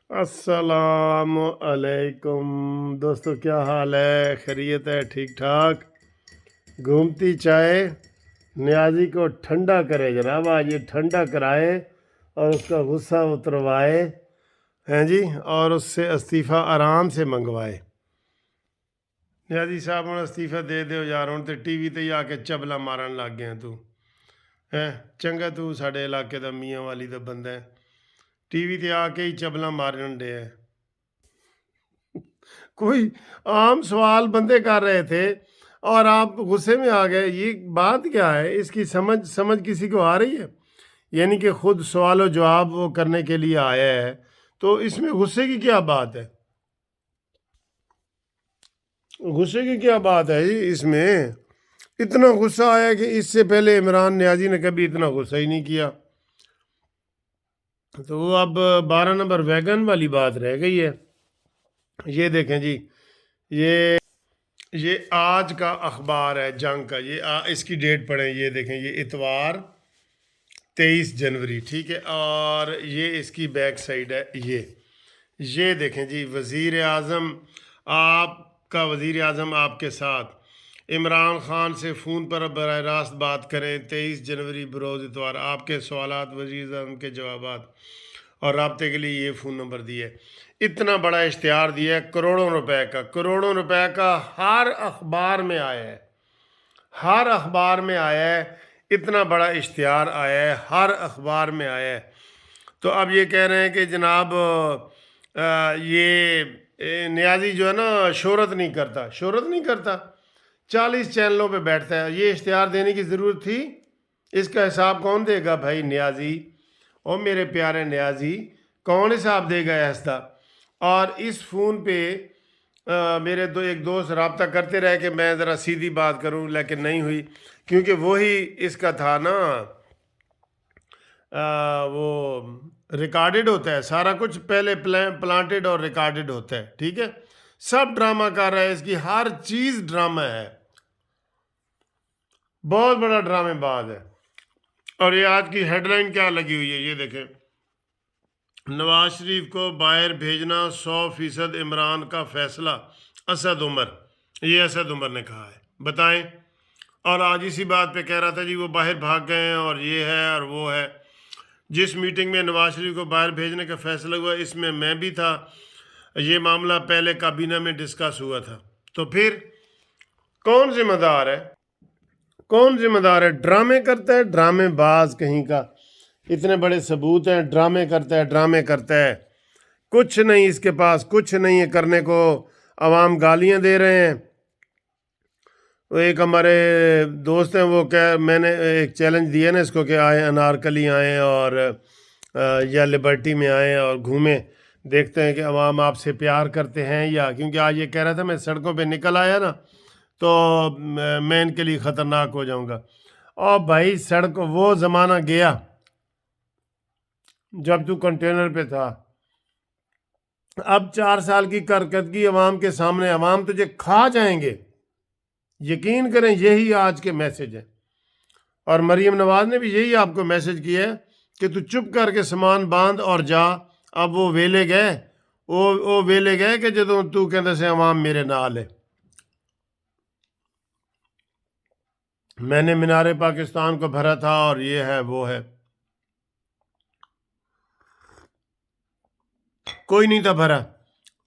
السلام علیکم دوستو، کیا حال ہے؟ خیریت ہے؟ ٹھیک ٹھاک؟ گھومتی چائے نیازی کو ٹھنڈا کرے جناب، آج یہ ٹھنڈا کرائے اور اس کا غصہ اتروائے ہیں جی، اور اس سے استعفیٰ آرام سے منگوائے۔ نیازی صاحب ہوں استعفیٰ دے دیو یار، ہوں تے ٹی وی تے آ کے چبلا مارن لگ گئے ہیں تو ہیں چنگا، تو ساڈے علاقے دا میاں والی دا بندہ ہے، ٹی وی تے آ کے ہی چبلا مارن ڈے ہے۔ کوئی عام سوال بندے کر رہے تھے اور آپ غصے میں آ گئے، یہ بات کیا ہے؟ اس کی سمجھ کسی کو آ رہی ہے؟ یعنی کہ خود سوال و جواب وہ کرنے کے لیے آیا ہے، تو اس میں غصے کی کیا بات ہے؟ غصے کی کیا بات ہے جی اس میں؟ اتنا غصہ آیا کہ اس سے پہلے عمران نیازی نے کبھی اتنا غصہ ہی نہیں کیا، تو وہ اب 12 نمبر ویگن والی بات رہ گئی ہے۔ یہ دیکھیں جی، یہ آج کا اخبار ہے جنگ کا، اس کی ڈیٹ پڑھیں، یہ دیکھیں، یہ اتوار 23 جنوری، ٹھیک ہے، اور یہ اس کی بیک سائڈ ہے، یہ دیکھیں جی، وزیر اعظم آپ کے ساتھ عمران خان سے فون پر براہ راست بات کریں، 23 جنوری بروز اتوار، آپ کے سوالات، وزیر اعظم کے جوابات اور رابطے کے لیے یہ فون نمبر دیے۔ اتنا بڑا اشتہار دیا ہے، کروڑوں روپے کا ہر اخبار میں آیا ہے، اتنا بڑا اشتہار آیا ہے، ہر اخبار میں آیا ہے۔ تو اب یہ کہہ رہے ہیں کہ جناب یہ نیازی جو ہے نا شہرت نہیں کرتا، 40 چینلوں پہ بیٹھتا ہے، یہ اشتہار دینے کی ضرورت تھی؟ اس کا حساب کون دے گا بھائی نیازی؟ اور میرے پیارے نیازی، کون حساب دے گا ایسا؟ اور اس فون پہ میرے ایک دوست رابطہ کرتے رہے کہ میں ذرا سیدھی بات کروں، لیکن نہیں ہوئی، کیونکہ وہی اس کا تھا نا، وہ ریکارڈڈ ہوتا ہے سارا کچھ، پہلے پلانٹڈ اور ریکارڈڈ ہوتا ہے، ٹھیک ہے، سب ڈرامہ کر رہا ہے، اس کی ہر چیز ڈرامہ ہے، بہت بڑا ڈرامے باز ہے۔ اور یہ آج کی ہیڈ لائن کیا لگی ہوئی ہے، یہ دیکھیں، نواز شریف کو باہر بھیجنا 100% عمران کا فیصلہ، اسد عمر نے کہا ہے، بتائیں۔ اور آج اسی بات پہ کہہ رہا تھا جی وہ باہر بھاگ گئے ہیں اور یہ ہے اور وہ ہے۔ جس میٹنگ میں نواز شریف کو باہر بھیجنے کا فیصلہ ہوا، اس میں بھی تھا، یہ معاملہ پہلے کابینہ میں ڈسکس ہوا تھا، تو پھر کون ذمہ دار ہے؟ ڈرامے کرتا ہے، ڈرامے باز کہیں کا، اتنے بڑے ثبوت ہیں، ڈرامے کرتا ہے، کچھ نہیں اس کے پاس، کچھ نہیں ہے کرنے کو، عوام گالیاں دے رہے ہیں۔ وہ ایک ہمارے دوست ہیں، وہ میں نے ایک چیلنج دیا نا اس کو کہ آئیں انارکلی آئیں اور یا لبرٹی میں آئیں اور گھومیں، دیکھتے ہیں کہ عوام آپ سے پیار کرتے ہیں یا، کیونکہ آج یہ کہہ رہا تھا میں سڑکوں پہ نکل آیا نا تو میں ان کے لیے خطرناک ہو جاؤں گا۔ اور بھائی سڑک وہ زمانہ گیا جب تو کنٹینر پہ تھا، اب 4 سال کی کارکردگی عوام کے سامنے، عوام تجھے کھا جائیں گے، یقین کریں، یہی آج کے میسج ہیں۔ اور مریم نواز نے بھی یہی آپ کو میسج کیا ہے کہ تو چپ کر کے سامان باندھ اور جا۔ اب وہ ویلے گئے کہ جدوں تو کہندے سے عوام میرے نال ہے۔ میں نے مینار پاکستان کو بھرا تھا اور یہ ہے وہ ہے، کوئی نہیں تھا بھرا،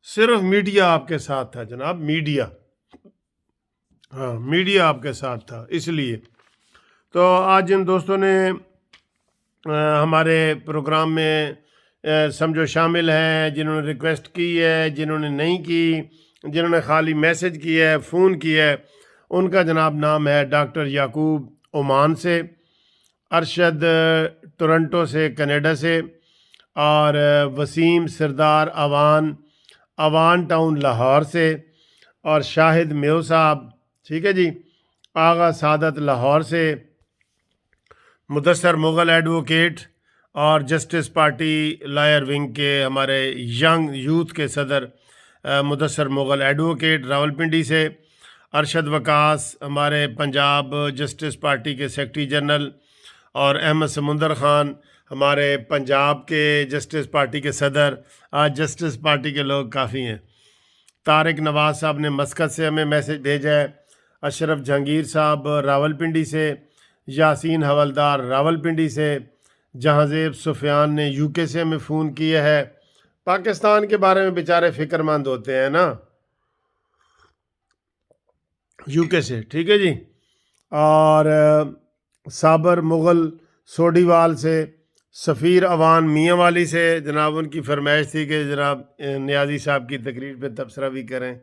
صرف میڈیا آپ کے ساتھ تھا جناب، میڈیا آپ کے ساتھ تھا۔ اس لیے تو آج جن دوستوں نے ہمارے پروگرام میں سمجھو شامل ہیں، جنہوں نے ریکویسٹ کی ہے، جنہوں نے نہیں کی، جنہوں نے خالی میسج کیا ہے، فون کیا ہے، ان کا جناب نام ہے ڈاکٹر یعقوب عمان سے، ارشد ٹورنٹو سے کینیڈا سے، اور وسیم سردار اوان ٹاؤن لاہور سے، اور شاہد میو صاحب، ٹھیک ہے جی، آغا سعادت لاہور سے، مدثر مغل ایڈوکیٹ اور جسٹس پارٹی لائر ونگ کے ہمارے ینگ یوتھ کے صدر مدثر مغل ایڈوکیٹ راولپنڈی سے، ارشد وکاس ہمارے پنجاب جسٹس پارٹی کے سیکرٹری جنرل، اور احمد سمندر خان ہمارے پنجاب کے جسٹس پارٹی کے صدر، آج جسٹس پارٹی کے لوگ کافی ہیں۔ طارق نواز صاحب نے مسقط سے ہمیں میسج بھیجا ہے، اشرف جہانگیر صاحب راولپنڈی سے، یاسین حوالدار راولپنڈی سے، جہانزیب سفیان نے یو کے سے ہمیں فون کیا ہے۔ پاکستان کے بارے میں بیچارے فکر مند ہوتے ہیں نا، یو کے سے، ٹھیک ہے جی۔ اور صابر مغل سوڈیوال سے، سفیر اوان میاں والی سے، جناب ان کی فرمائش تھی کہ جناب نیازی صاحب کی تقریر پہ تبصرہ بھی کریں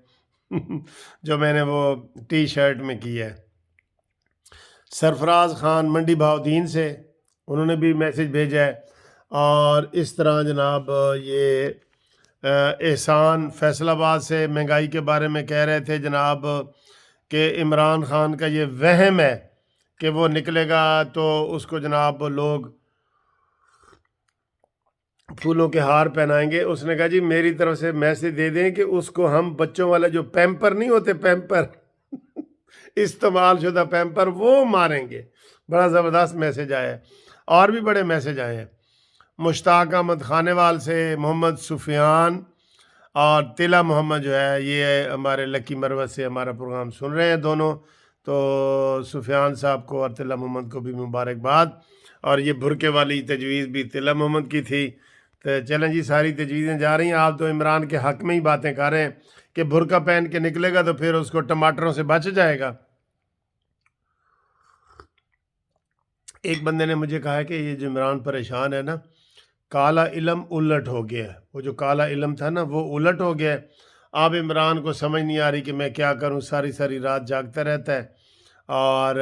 جو میں نے وہ ٹی شرٹ میں کی ہے۔ سرفراز خان منڈی بہاؤدین سے، انہوں نے بھی میسج بھیجا ہے۔ اور اس طرح جناب یہ احسان فیصل آباد سے مہنگائی کے بارے میں کہہ رہے تھے جناب کہ عمران خان کا یہ وہم ہے کہ وہ نکلے گا تو اس کو جناب لوگ پھولوں کے ہار پہنائیں گے۔ اس نے کہا جی میری طرف سے میسج دے دیں کہ اس کو ہم بچوں والا جو پیمپر نہیں ہوتے، پیمپر استعمال شدہ پیمپر، وہ ماریں گے۔ بڑا زبردست میسج آیا ہے، اور بھی بڑے میسج آئے ہیں۔ مشتاق احمد خانیوال سے، محمد سفیان اور تلا محمد جو ہے یہ ہمارے لکی مروت سے ہمارا پروگرام سن رہے ہیں دونوں، تو سفیان صاحب کو اور تلا محمد کو بھی مبارکباد۔ اور یہ برقعے والی تجویز بھی تلا محمد کی تھی، تو چلیں جی ساری تجویزیں جا رہی ہیں۔ آپ تو عمران کے حق میں ہی باتیں کر رہے ہیں کہ برقع پہن کے نکلے گا تو پھر اس کو ٹماٹروں سے بچ جائے گا۔ ایک بندے نے مجھے کہا ہے کہ یہ جو عمران پریشان ہے نا، کالا علم الٹ ہو گیا ہے، وہ جو کالا علم تھا نا وہ الٹ ہو گیا ہے۔ اب عمران کو سمجھ نہیں آ رہی کہ میں کیا کروں، ساری ساری رات جاگتا رہتا ہے۔ اور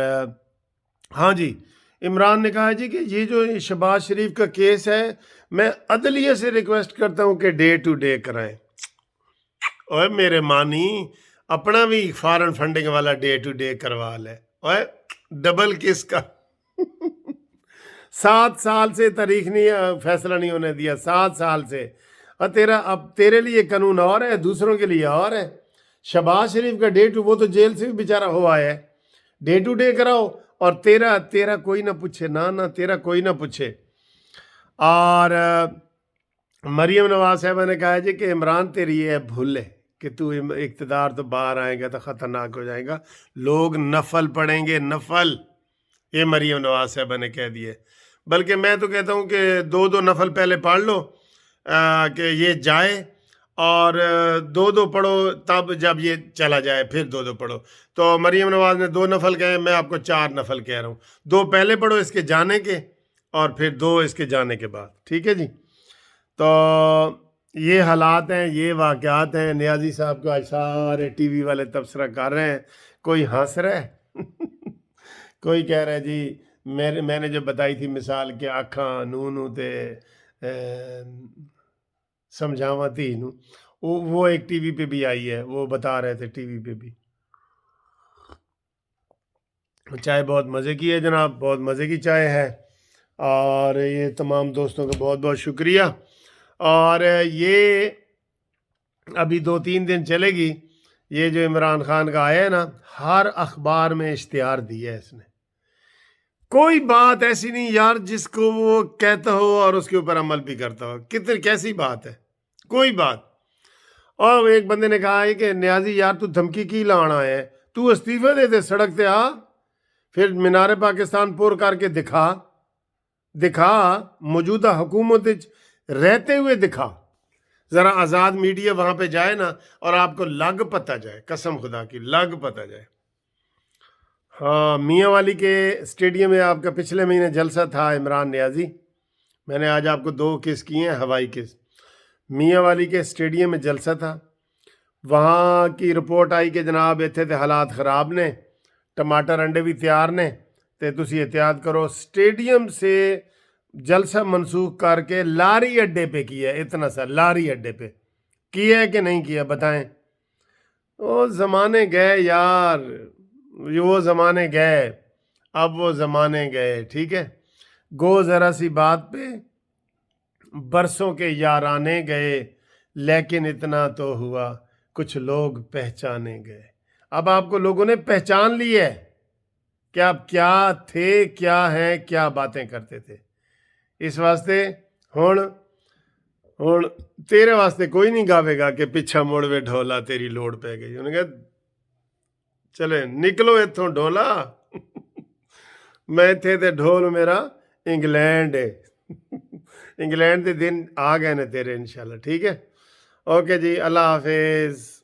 ہاں جی، عمران نے کہا جی کہ یہ جو شہباز شریف کا کیس ہے، میں عدلیہ سے ریکویسٹ کرتا ہوں کہ ڈے ٹو ڈے کرائیں۔ اوے میرے مانی اپنا بھی فارن فنڈنگ والا ڈے ٹو ڈے کروا لے، اوے ڈبل کس کا 7 سال سے تاریخ نہیں، فیصلہ نہیں ہونے دیا، 7 سال سے۔ اور اب تیرے لیے قانون اور ہے، دوسروں کے لیے اور ہے۔ شہباز شریف کا ڈے ٹو، وہ تو جیل سے بھی بیچارہ ہوا ہے، ڈے ٹو ڈے کراؤ اور تیرا کوئی نہ پوچھے، نہ تیرا کوئی نہ پوچھے۔ اور مریم نواز صاحبہ نے کہا جی کہ عمران تیری یہ بھول ہے کہ تو اقتدار تو باہر آئے گا تو خطرناک ہو جائے گا، لوگ نفل پڑھیں گے، نفل، یہ مریم نواز صاحبہ نے کہہ دیے۔ بلکہ میں تو کہتا ہوں کہ 2 نفل پہلے پڑھ لو کہ یہ جائے، اور 2 پڑھو، تب جب یہ چلا جائے پھر 2 پڑھو۔ تو مریم نواز نے 2 نفل کہے، میں آپ کو 4 نفل کہہ رہا ہوں، 2 پہلے پڑھو اس کے جانے کے، اور پھر 2 اس کے جانے کے بعد، ٹھیک ہے جی۔ تو یہ حالات ہیں، یہ واقعات ہیں۔ نیازی صاحب کو آج سارے ٹی وی والے تبصرہ کر رہے ہیں، کوئی ہنس رہا ہے کوئی کہہ رہا ہے جی میں نے جو بتائی تھی مثال کہ آکھاں نو تے سمجھاواں تھی نو، وہ ایک ٹی وی پہ بھی آئی ہے، وہ بتا رہے تھے ٹی وی پہ بھی۔ چائے بہت مزے کی ہے جناب، بہت مزے کی چائے ہے، اور یہ تمام دوستوں کا بہت بہت شکریہ۔ اور یہ ابھی 2-3 دن چلے گی، یہ جو عمران خان کا آیا ہے نا، ہر اخبار میں اشتہار دیا ہے اس نے۔ کوئی بات ایسی نہیں یار جس کو وہ کہتا ہو اور اس کے اوپر عمل بھی کرتا ہو، کیسی بات ہے، کوئی بات۔ اور ایک بندے نے کہا ہے کہ نیازی یار تو دھمکی کی لانا ہے، تو استعفے دے سڑک تے آ، پھر مینار پاکستان پور کر کے دکھا موجودہ حکومت رہتے ہوئے دکھا، ذرا آزاد میڈیا وہاں پہ جائے نا اور آپ کو لگ پتہ جائے، قسم خدا کی لگ پتہ جائے۔ ہاں، میاں والی کے اسٹیڈیم میں آپ کا پچھلے مہینے جلسہ تھا عمران نیازی، میں نے آج آپ کو 2 کیس کیے ہیں، ہوائی کیس۔ میاں والی کے اسٹیڈیم میں جلسہ تھا، وہاں کی رپورٹ آئی کہ جناب اتنے تے حالات خراب نے، ٹماٹر انڈے بھی تیار نے، تے تسی احتیاط کرو۔ اسٹیڈیم سے جلسہ منسوخ کر کے لاری اڈے پہ کیا ہے، اتنا سا لاری اڈے پہ کیا ہے کہ نہیں کیا، بتائیں۔ وہ زمانے گئے یار، وہ زمانے گئے، اب وہ زمانے گئے، ٹھیک ہے۔ گو ذرا سی بات پہ برسوں کے یارانے گئے، لیکن اتنا تو ہوا کچھ لوگ پہچانے گئے۔ اب آپ کو لوگوں نے پہچان لی ہے کہ آپ کیا تھے، کیا ہیں، کیا باتیں کرتے تھے۔ ਇਸ ਵਾਸਤੇ ਹੁਣ ਤੇਰੇ ਵਾਸਤੇ ਕੋਈ ਨਹੀਂ ਗਾਵੇਗਾ ਕਿ ਪਿੱਛਾ ਮੁੜ ਵੇ ਢੋਲਾ ਤੇਰੀ ਲੋੜ ਪੈ ਗਈ। ਉਹਨੇ ਕਿਹਾ ਚਲੇ ਨਿਕਲੋ ਇੱਥੋਂ ਢੋਲਾ, ਮੈਂ ਇੱਥੇ ਤੇ ਢੋਲ ਮੇਰਾ ਇੰਗਲੈਂਡ ਹੈ। ਇੰਗਲੈਂਡ ਦੇ ਦਿਨ ਆ ਗਏ ਨੇ ਤੇਰੇ ਇਨਸ਼ਾਅੱਲਾ। ਠੀਕ ਹੈ, اوکے جی، اللہ حافظ۔